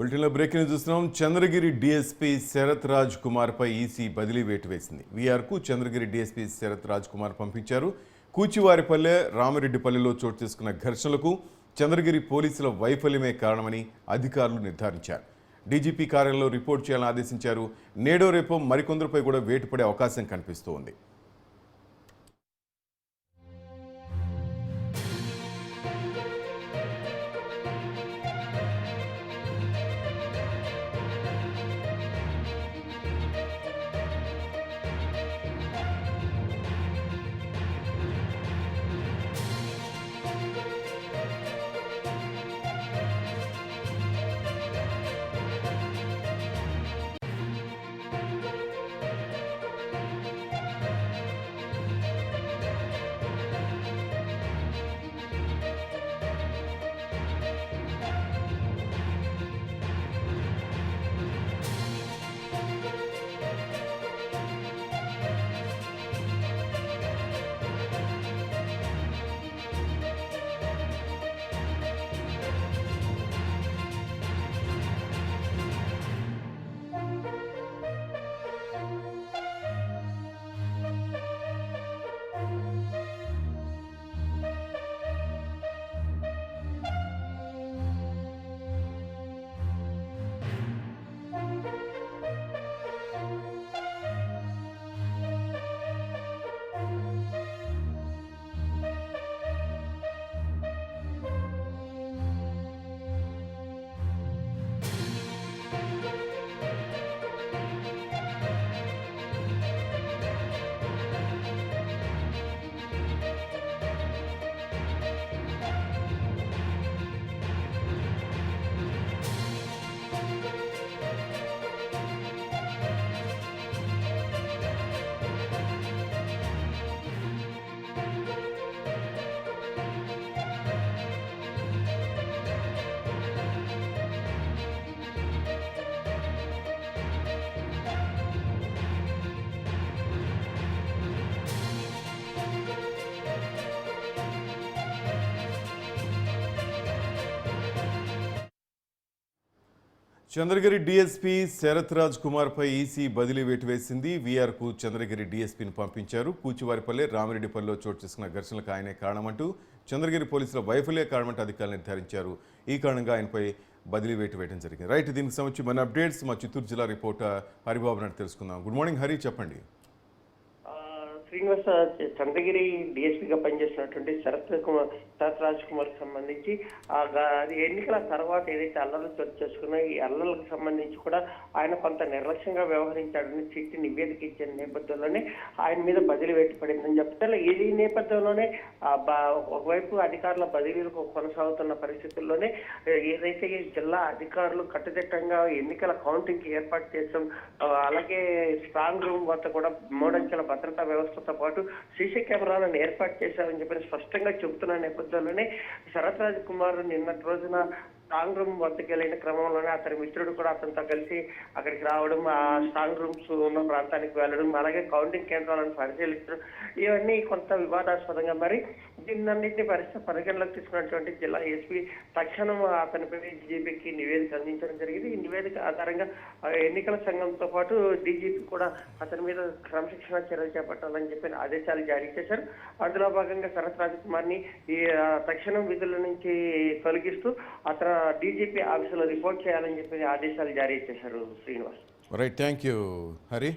బులెటిన్లో breaking news చూస్తున్నాం. Chandragiri DSP Sarath Raj Kumar పై EC బదిలీ వేటు వేసింది. వీఆర్కు చంద్రగిరి డీఎస్పీ శరత్ రాజ్ కుమార్ పంపించారు. కూచివారిపల్లె రామిరెడ్డిపల్లెలో చోటు చేసుకున్న ఘర్షణలకు చంద్రగిరి పోలీసుల వైఫల్యమే కారణమని అధికారులు నిర్ధారించారు. డీజీపీ కార్యాలయంలో రిపోర్ట్ చేయాలని ఆదేశించారు. నేడో రేపో మరికొందరిపై కూడా వేటు పడే అవకాశం కనిపిస్తోంది. చంద్రగిరి డీఎస్పీ శరత్ రాజ్ కుమార్ పై ఈసీ బదిలీ వేటు వేసింది. వీఆర్కు చంద్రగిరి డీఎస్పీని పంపించారు. కూచివారిపల్లె రామిరెడ్డిపల్లెలో చోటు చేసుకున్న ఘర్షణలకు ఆయనే కారణమంటూ చంద్రగిరి పోలీసుల వైఫల్య కారణమంటూ అధికారులు నిర్ధారించారు. ఈ కారణంగా ఆయనపై బదిలీ వేటు వేయడం జరిగింది. రైట్, దీనికి సంబంధించి మన అప్డేట్స్ మా చిత్తూరు జిల్లా రిపోర్టర్ హరిబాబు నాయుడు తెలుసుకుందాం. గుడ్ మార్నింగ్ హరి, చెప్పండి. శ్రీనివాస, చంద్రగిరి డిఎస్పీగా పనిచేస్తున్నటువంటి శరత్ రాజ్ కుమార్ సంబంధించి ఎన్నికల తర్వాత ఏదైతే అల్లర్లు చోటు చేసుకున్నా ఈ అల్లర్లకు సంబంధించి కూడా ఆయన కొంత నిర్లక్ష్యంగా వ్యవహరించాడని చిట్టి నివేదిక ఇచ్చిన నేపథ్యంలోనే ఆయన మీద బదిలీ వేటు పడిందని చెప్తారు. ఈ నేపథ్యంలోనే ఒకవైపు అధికారుల బదిలీలకు కొనసాగుతున్న పరిస్థితుల్లోనే ఏదైతే ఈ జిల్లా అధికారులు కట్టుదిట్టంగా ఎన్నికల కౌంటింగ్ కి ఏర్పాటు చేసాం, అలాగే స్ట్రాంగ్ రూమ్ వద్ద కూడా మూడంచెల భద్రతా వ్యవస్థ తో పాటు సీసీ కెమెరాలను ఏర్పాటు చేశారని చెప్పి స్పష్టంగా చెబుతున్న నేపథ్యంలోనే శరత్ రాజ్ కుమార్ నిన్నటి రోజున స్ట్రాంగ్ రూమ్ వద్దకు వెళ్ళిన క్రమంలోనే అతని మిత్రుడు కూడా అతనితో కలిసి అక్కడికి రావడం, ఆ స్ట్రాంగ్ రూమ్స్ ఉన్న ప్రాంతానికి వెళ్ళడం, అలాగే కౌంటింగ్ కేంద్రాలను పరిశీలించడం, ఇవన్నీ కొంత వివాదాస్పదంగా మరి దీన్నన్నింటినీ పరిగణలోకి తీసుకున్నటువంటి జిల్లా ఎస్పీ తక్షణం అతనిపై డీజీపీకి నివేదిక అందించడం జరిగింది. ఈ నివేదిక ఆధారంగా ఎన్నికల సంఘంతో పాటు డీజీపీ కూడా అతని మీద క్రమశిక్షణ చర్యలు చేపట్టాలని చెప్పి ఆదేశాలు జారీ చేశారు. అందులో భాగంగా శరత్ రాజ్ కుమార్ ని ఈ తక్షణం విధుల నుంచి తొలగిస్తూ అతను డీజీపీ ఆఫీసులో రిపోర్ట్ చేయాలని చెప్పి ఆదేశాలు జారీ చేశారు. Srinivas. Right, thank you Hari.